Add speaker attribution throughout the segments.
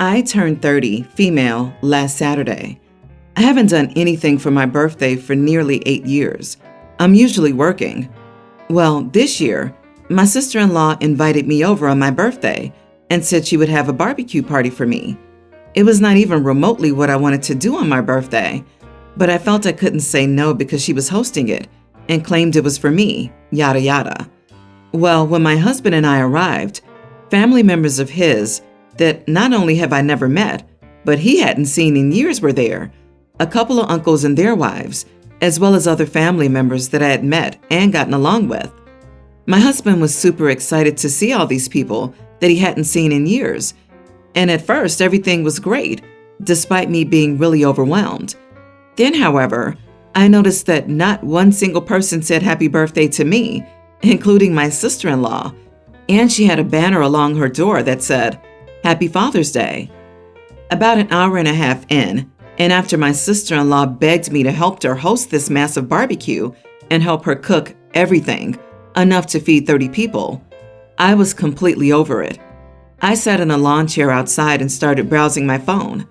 Speaker 1: I turned 30, female, last Saturday. I haven't done anything for my birthday for nearly 8 years. I'm usually working. Well, this year, my sister-in-law invited me over on my birthday and said she would have a barbecue party for me. It was not even remotely what I wanted to do on my birthday, but I felt I couldn't say no because she was hosting it and claimed it was for me, yada yada. Well, when my husband and I arrived, family members of his that not only have I never met, but he hadn't seen in years were there, a couple of uncles and their wives, as well as other family members that I had met and gotten along with. My husband was super excited to see all these people that he hadn't seen in years, and at first everything was great, despite me being really overwhelmed. Then, however, I noticed that not one single person said happy birthday to me, including my sister-in-law, and she had a banner along her door that said, Happy Father's Day. About an hour and a half in, and after my sister-in-law begged me to help her host this massive barbecue and help her cook everything, enough to feed 30 people, I was completely over it. I sat in a lawn chair outside and started browsing my phone.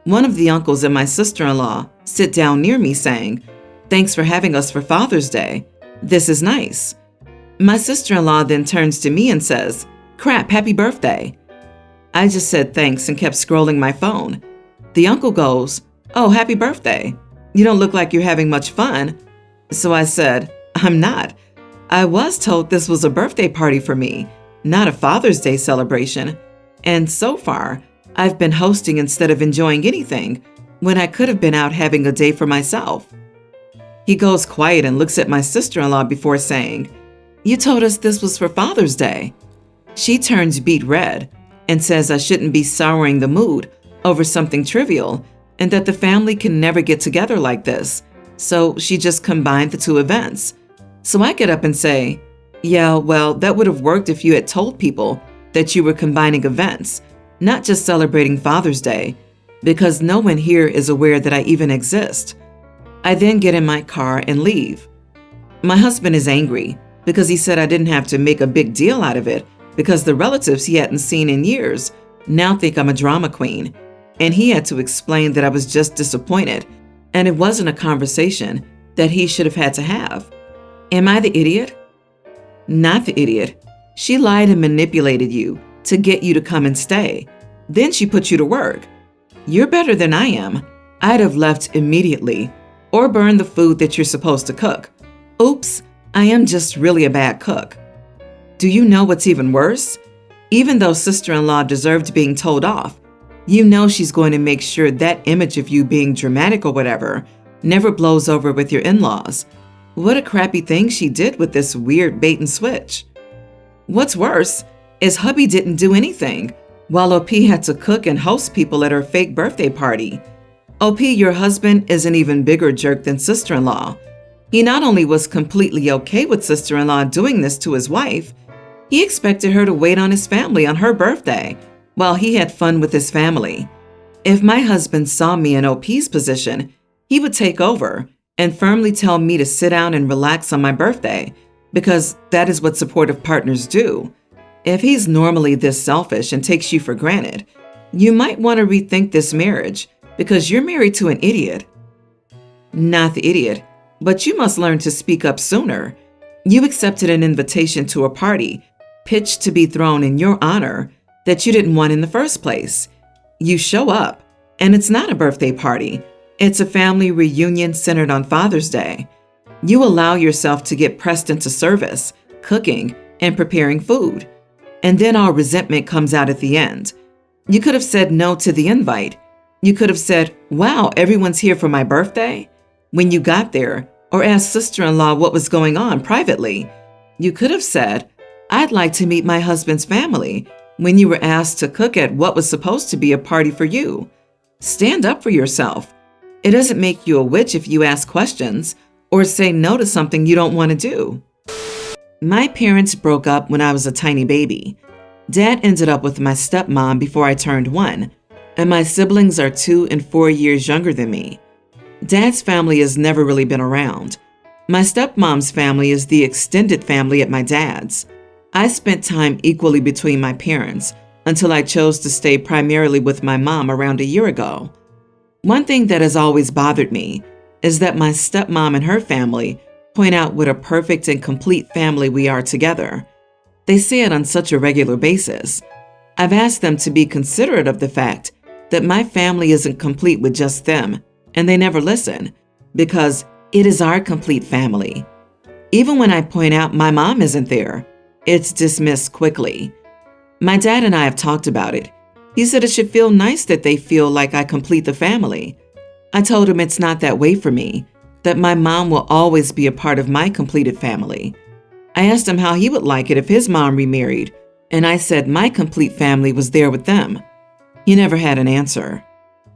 Speaker 1: One of the uncles and my sister-in-law sit down near me saying, Thanks for having us for Father's Day. This is nice. My sister-in-law then turns to me and says, Crap, happy birthday. I just said thanks and kept scrolling my phone. The uncle goes, Oh, happy birthday. You don't look like you're having much fun. So I said, I'm not. I was told this was a birthday party for me, not a Father's Day celebration. And so far, I've been hosting instead of enjoying anything when I could have been out having a day for myself. He goes quiet and looks at my sister-in-law before saying, You told us this was for Father's Day. She turns beet red and says I shouldn't be souring the mood over something trivial and that the family can never get together like this. So she just combined the two events. So I get up and say, Yeah, well, that would have worked if you had told people that you were combining events, not just celebrating Father's Day, because no one here is aware that I even exist. I then get in my car and leave. My husband is angry because he said I didn't have to make a big deal out of it because the relatives he hadn't seen in years now think I'm a drama queen, and he had to explain that I was just disappointed and it wasn't a conversation that he should have had to have. Am I the idiot? Not the idiot. She lied and manipulated you to get you to come and stay. Then she put you to work. You're better than I am. I'd have left immediately or burned the food that you're supposed to cook. Oops, I am just really a bad cook. Do you know what's even worse? Even though sister-in-law deserved being told off, you know she's going to make sure that image of you being dramatic or whatever never blows over with your in-laws. What a crappy thing she did with this weird bait and switch. What's worse is hubby didn't do anything, while OP had to cook and host people at her fake birthday party. OP, your husband, is an even bigger jerk than sister-in-law. He not only was completely okay with sister-in-law doing this to his wife, he expected her to wait on his family on her birthday while he had fun with his family. If my husband saw me in OP's position, he would take over and firmly tell me to sit down and relax on my birthday because that is what supportive partners do. If he's normally this selfish and takes you for granted, you might want to rethink this marriage because you're married to an idiot. Not the idiot, but you must learn to speak up sooner. You accepted an invitation to a party pitched to be thrown in your honor that you didn't want in the first place. You show up, and it's not a birthday party. It's a family reunion centered on Father's Day. You allow yourself to get pressed into service, cooking, and preparing food. And then all resentment comes out at the end. You could have said no to the invite. You could have said, Wow, everyone's here for my birthday? When you got there, or asked sister-in-law what was going on privately. You could have said, I'd like to meet my husband's family, when you were asked to cook at what was supposed to be a party for you. Stand up for yourself. It doesn't make you a witch if you ask questions or say no to something you don't want to do. My parents broke up when I was a tiny baby. Dad ended up with my stepmom before I turned 1, and my siblings are 2 and 4 years younger than me. Dad's family has never really been around. My stepmom's family is the extended family at my dad's. I spent time equally between my parents until I chose to stay primarily with my mom around a year ago. One thing that has always bothered me is that my stepmom and her family point out what a perfect and complete family we are together. They say it on such a regular basis. I've asked them to be considerate of the fact that my family isn't complete with just them, and they never listen, because it is our complete family. Even when I point out my mom isn't there, it's dismissed quickly. My dad and I have talked about it. He said it should feel nice that they feel like I complete the family. I told him it's not that way for me, that my mom will always be a part of my completed family. I asked him how he would like it if his mom remarried, and I said my complete family was there with them. He never had an answer.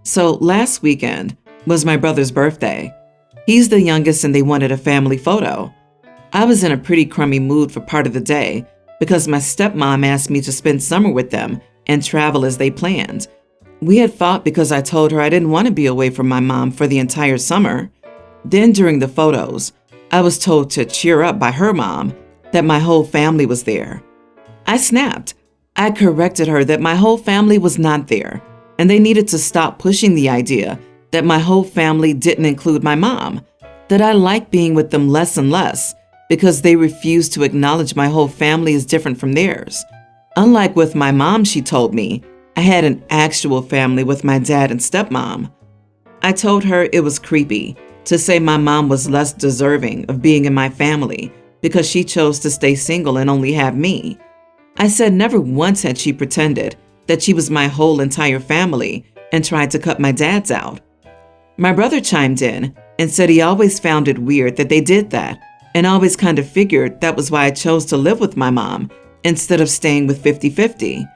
Speaker 1: So last weekend was my brother's birthday. He's the youngest and they wanted a family photo. I was in a pretty crummy mood for part of the day because my stepmom asked me to spend summer with them and travel as they planned. We had fought because I told her I didn't want to be away from my mom for the entire summer. Then during the photos, I was told to cheer up by her mom that my whole family was there. I snapped. I corrected her that my whole family was not there, and they needed to stop pushing the idea that my whole family didn't include my mom, that I like being with them less and less because they refuse to acknowledge my whole family is different from theirs. Unlike with my mom, she told me, I had an actual family with my dad and stepmom. I told her it was creepy to say my mom was less deserving of being in my family because she chose to stay single and only have me. I said never once had she pretended that she was my whole entire family and tried to cut my dad's out. My brother chimed in and said he always found it weird that they did that and always kind of figured that was why I chose to live with my mom instead of staying with 50-50.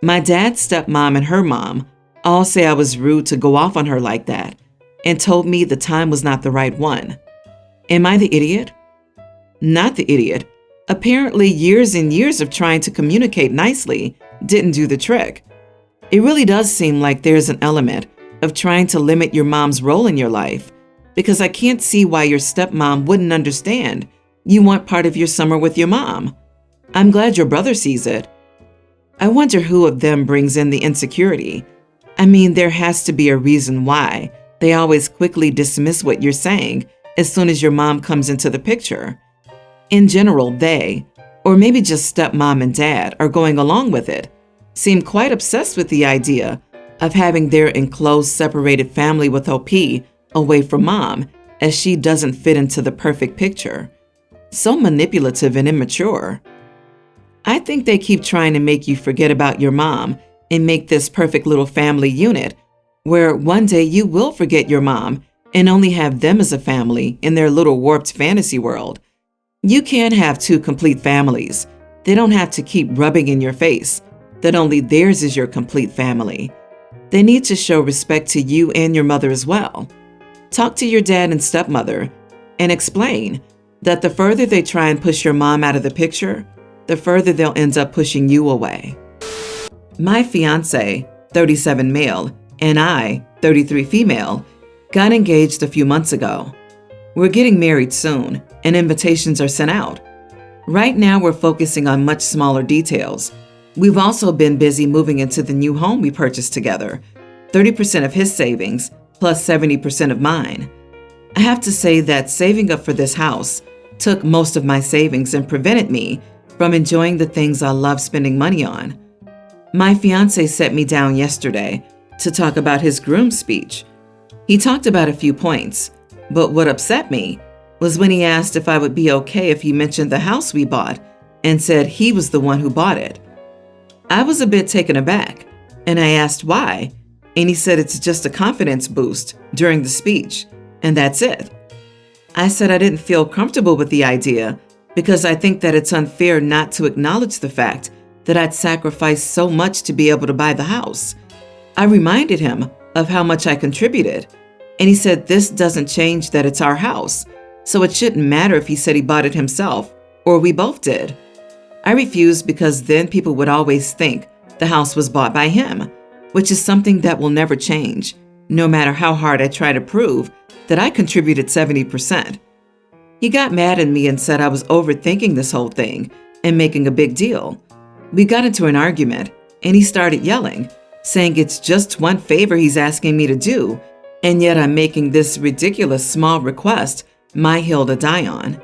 Speaker 1: My dad's stepmom and her mom all say I was rude to go off on her like that and told me the time was not the right one. Am I the idiot? Not the idiot. Apparently, years and years of trying to communicate nicely didn't do the trick. It really does seem like there's an element of trying to limit your mom's role in your life, because I can't see why your stepmom wouldn't understand you want part of your summer with your mom. I'm glad your brother sees it. I wonder who of them brings in the insecurity. I mean, there has to be a reason why they always quickly dismiss what you're saying as soon as your mom comes into the picture. In general, they, or maybe just stepmom and dad, are going along with it, seem quite obsessed with the idea of having their enclosed, separated family with OP away from mom, as she doesn't fit into the perfect picture. So manipulative and immature. I think they keep trying to make you forget about your mom and make this perfect little family unit where one day you will forget your mom and only have them as a family in their little warped fantasy world. You can't have two complete families. They don't have to keep rubbing in your face that only theirs is your complete family. They need to show respect to you and your mother as well. Talk to your dad and stepmother and explain that the further they try and push your mom out of the picture, the further they'll end up pushing you away. My fiance, 37 male, and I, 33 female, got engaged a few months ago. We're getting married soon, and invitations are sent out. Right now, we're focusing on much smaller details. We've also been busy moving into the new home we purchased together, 30% of his savings, plus 70% of mine. I have to say that saving up for this house took most of my savings and prevented me from enjoying the things I love spending money on. My fiance sat me down yesterday to talk about his groom's speech. He talked about a few points, but what upset me was when he asked if I would be okay if he mentioned the house we bought and said he was the one who bought it. I was a bit taken aback, and I asked why, and he said it's just a confidence boost during the speech, and that's it. I said I didn't feel comfortable with the idea because I think that it's unfair not to acknowledge the fact that I'd sacrificed so much to be able to buy the house. I reminded him of how much I contributed, and he said this doesn't change that it's our house, so it shouldn't matter if he said he bought it himself or we both did. I refused because then people would always think the house was bought by him, which is something that will never change, no matter how hard I try to prove that I contributed 70%. He got mad at me and said I was overthinking this whole thing and making a big deal. We got into an argument, and he started yelling, saying it's just one favor he's asking me to do, and yet I'm making this ridiculous small request my hill to die on.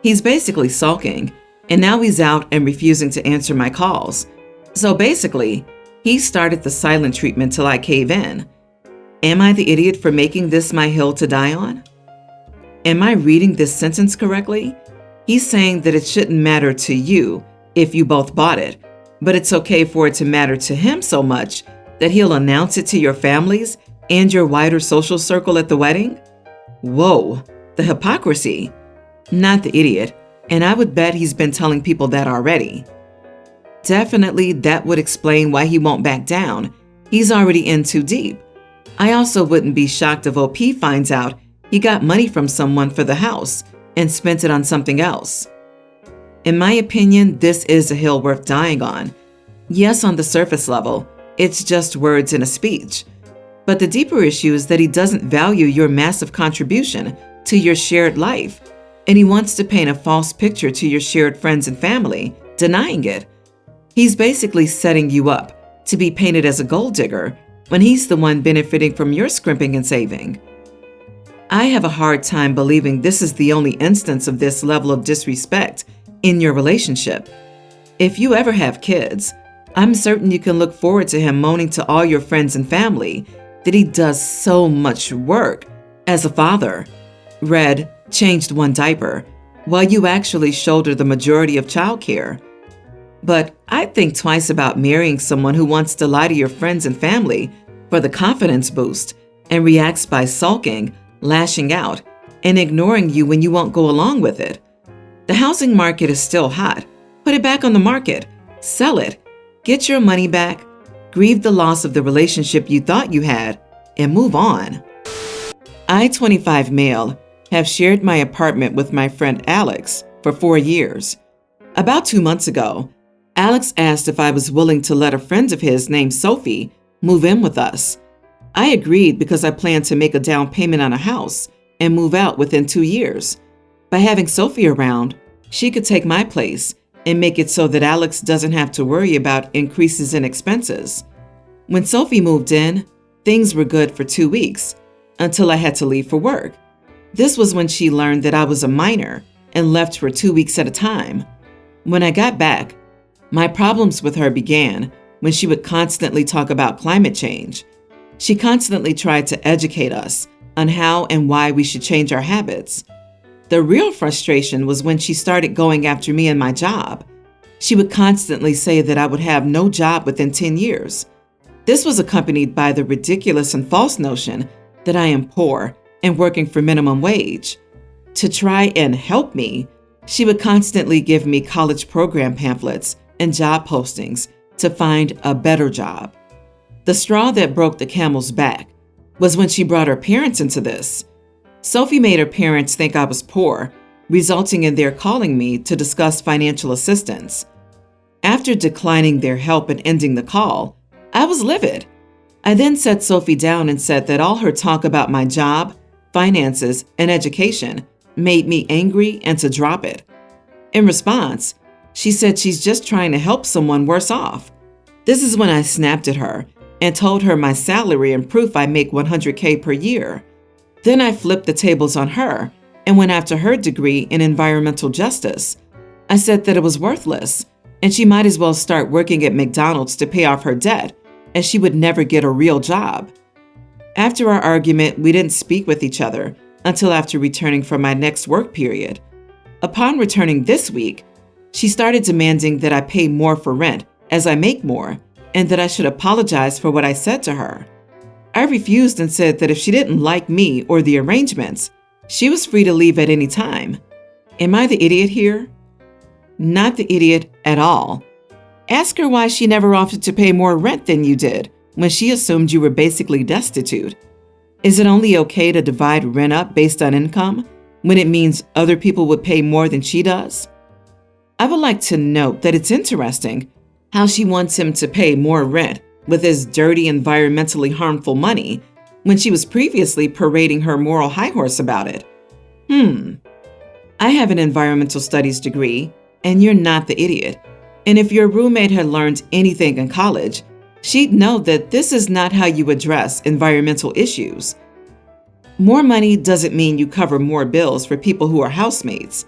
Speaker 1: He's basically sulking, and now he's out and refusing to answer my calls. So basically, he started the silent treatment till I cave in. Am I the idiot for making this my hill to die on? Am I reading this sentence correctly? He's saying that it shouldn't matter to you if you both bought it, but it's okay for it to matter to him so much that he'll announce it to your families and your wider social circle at the wedding? Whoa, the hypocrisy. Not the idiot, and I would bet he's been telling people that already. Definitely that would explain why he won't back down. He's already in too deep. I also wouldn't be shocked if OP finds out he got money from someone for the house and spent it on something else. In my opinion, this is a hill worth dying on. Yes, on the surface level, it's just words in a speech. But the deeper issue is that he doesn't value your massive contribution to your shared life, and he wants to paint a false picture to your shared friends and family, denying it. He's basically setting you up to be painted as a gold digger when he's the one benefiting from your scrimping and saving. I have a hard time believing this is the only instance of this level of disrespect in your relationship. If you ever have kids, I'm certain you can look forward to him moaning to all your friends and family that he does so much work as a father, read, changed one diaper, while you actually shoulder the majority of childcare. But I'd think twice about marrying someone who wants to lie to your friends and family for the confidence boost and reacts by sulking, lashing out, and ignoring you when you won't go along with it. The housing market is still hot. Put it back on the market. Sell it. Get your money back. Grieve the loss of the relationship you thought you had, and move on. I, 25 male, have shared my apartment with my friend Alex for 4 years. About 2 months ago, Alex asked if I was willing to let a friend of his named Sophie move in with us. I agreed because I planned to make a down payment on a house and move out within 2 years. By having Sophie around, she could take my place and make it so that Alex doesn't have to worry about increases in expenses. When Sophie moved in, things were good for 2 weeks until I had to leave for work. This was when she learned that I was a minor and left for 2 weeks at a time. When I got back, my problems with her began when she would constantly talk about climate change. She constantly tried to educate us on how and why we should change our habits. The real frustration was when she started going after me and my job. She would constantly say that I would have no job within 10 years. This was accompanied by the ridiculous and false notion that I am poor and working for minimum wage. To try and help me, she would constantly give me college program pamphlets and job postings to find a better job. The straw that broke the camel's back was when she brought her parents into this. Sophie made her parents think I was poor, resulting in their calling me to discuss financial assistance. After declining their help and ending the call, I was livid. I then sat Sophie down and said that all her talk about my job, finances, and education made me angry and to drop it. In response, she said she's just trying to help someone worse off. This is when I snapped at her and told her my salary and proof I make $100K per year. Then I flipped the tables on her and went after her degree in environmental justice. I said that it was worthless and she might as well start working at McDonald's to pay off her debt, as she would never get a real job. After our argument, we didn't speak with each other until after returning from my next work period. Upon returning this week, she started demanding that I pay more for rent as I make more, and that I should apologize for what I said to her. I refused and said that if she didn't like me or the arrangements, she was free to leave at any time. Am I the idiot here? Not the idiot at all. Ask her why she never offered to pay more rent than you did when she assumed you were basically destitute. Is it only okay to divide rent up based on income when it means other people would pay more than she does? I would like to note that it's interesting how she wants him to pay more rent with his dirty, environmentally harmful money when she was previously parading her moral high horse about it. I have an environmental studies degree, and you're not the idiot. And if your roommate had learned anything in college, she'd know that this is not how you address environmental issues. More money doesn't mean you cover more bills for people who are housemates.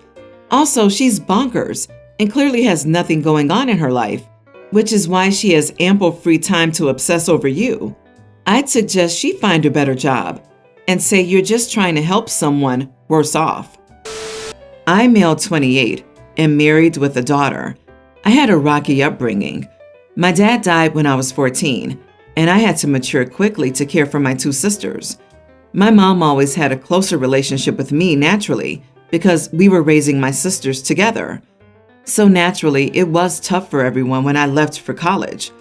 Speaker 1: Also, she's bonkers and clearly has nothing going on in her life, which is why she has ample free time to obsess over you. I'd suggest she find a better job and say you're just trying to help someone worse off. I'm male 28 and married with a daughter. I had a rocky upbringing. My dad died when I was 14, and I had to mature quickly to care for my two sisters. My mom always had a closer relationship with me naturally because we were raising my sisters together. So naturally, it was tough for everyone when I left for college.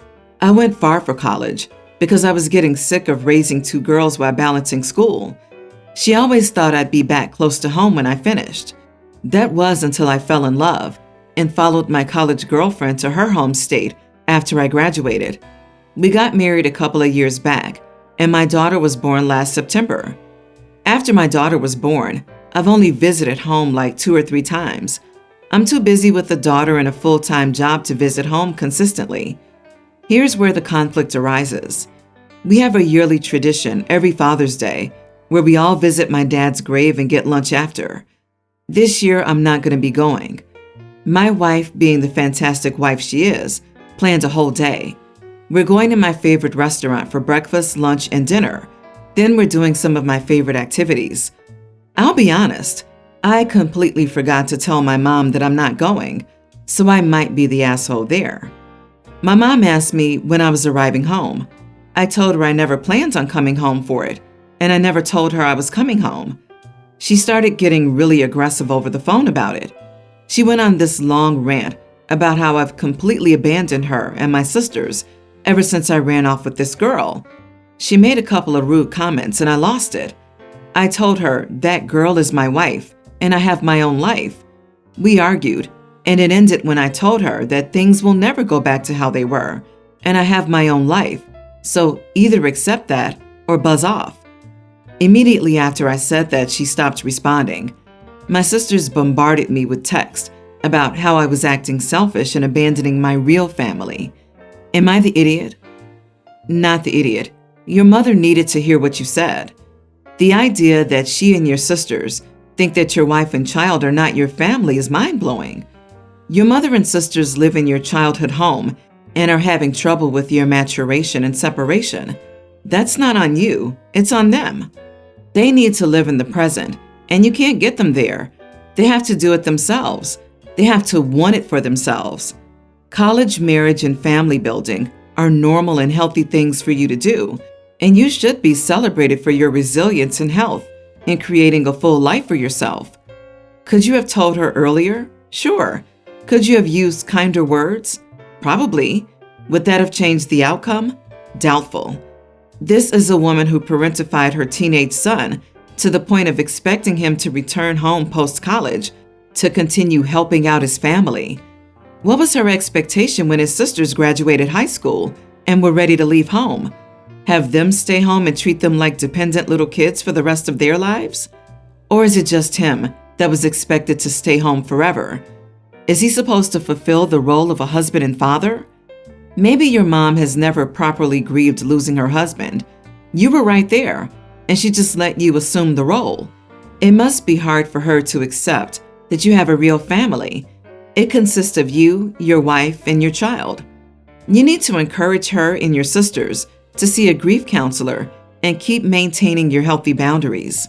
Speaker 1: I went far for college because I was getting sick of raising two girls while balancing school. She always thought I'd be back close to home when I finished. That was until I fell in love and followed my college girlfriend to her home state after I graduated. We got married a couple of years back, and my daughter was born last September. After my daughter was born, I've only visited home like 2 or 3 times. I'm too busy with the daughter and a full-time job to visit home consistently. Here's where the conflict arises. We have a yearly tradition every Father's Day where we all visit my dad's grave and get lunch after. This year, I'm not going to be going. My wife, being the fantastic wife she is, planned a whole day. We're going to my favorite restaurant for breakfast, lunch, and dinner. Then we're doing some of my favorite activities. I'll be honest, I completely forgot to tell my mom that I'm not going, so I might be the asshole there. My mom asked me when I was arriving home. I told her I never planned on coming home for it, and I never told her I was coming home. She started getting really aggressive over the phone about it. She went on this long rant about how I've completely abandoned her and my sisters ever since I ran off with this girl. She made a couple of rude comments and I lost it. I told her that girl is my wife and I have my own life. We argued, and it ended when I told her that things will never go back to how they were, and I have my own life, so either accept that or buzz off. Immediately after I said that, she stopped responding. My sisters bombarded me with texts about how I was acting selfish and abandoning my real family. Am I the idiot? Not the idiot. Your mother needed to hear what you said. The idea that she and your sisters think that your wife and child are not your family is mind-blowing. Your mother and sisters live in your childhood home and are having trouble with your maturation and separation. That's not on you, it's on them. They need to live in the present, and you can't get them there. They have to do it themselves. They have to want it for themselves. College, marriage, and family building are normal and healthy things for you to do, and you should be celebrated for your resilience and health in creating a full life for yourself. Could you have told her earlier? Sure. Could you have used kinder words? Probably. Would that have changed the outcome? Doubtful. This is a woman who parentified her teenage son to the point of expecting him to return home post-college to continue helping out his family. What was her expectation when his sisters graduated high school and were ready to leave home? Have them stay home and treat them like dependent little kids for the rest of their lives? Or is it just him that was expected to stay home forever? Is he supposed to fulfill the role of a husband and father? Maybe your mom has never properly grieved losing her husband. You were right there, and she just let you assume the role. It must be hard for her to accept that you have a real family. It consists of you, your wife, and your child. You need to encourage her and your sisters to see a grief counselor and keep maintaining your healthy boundaries.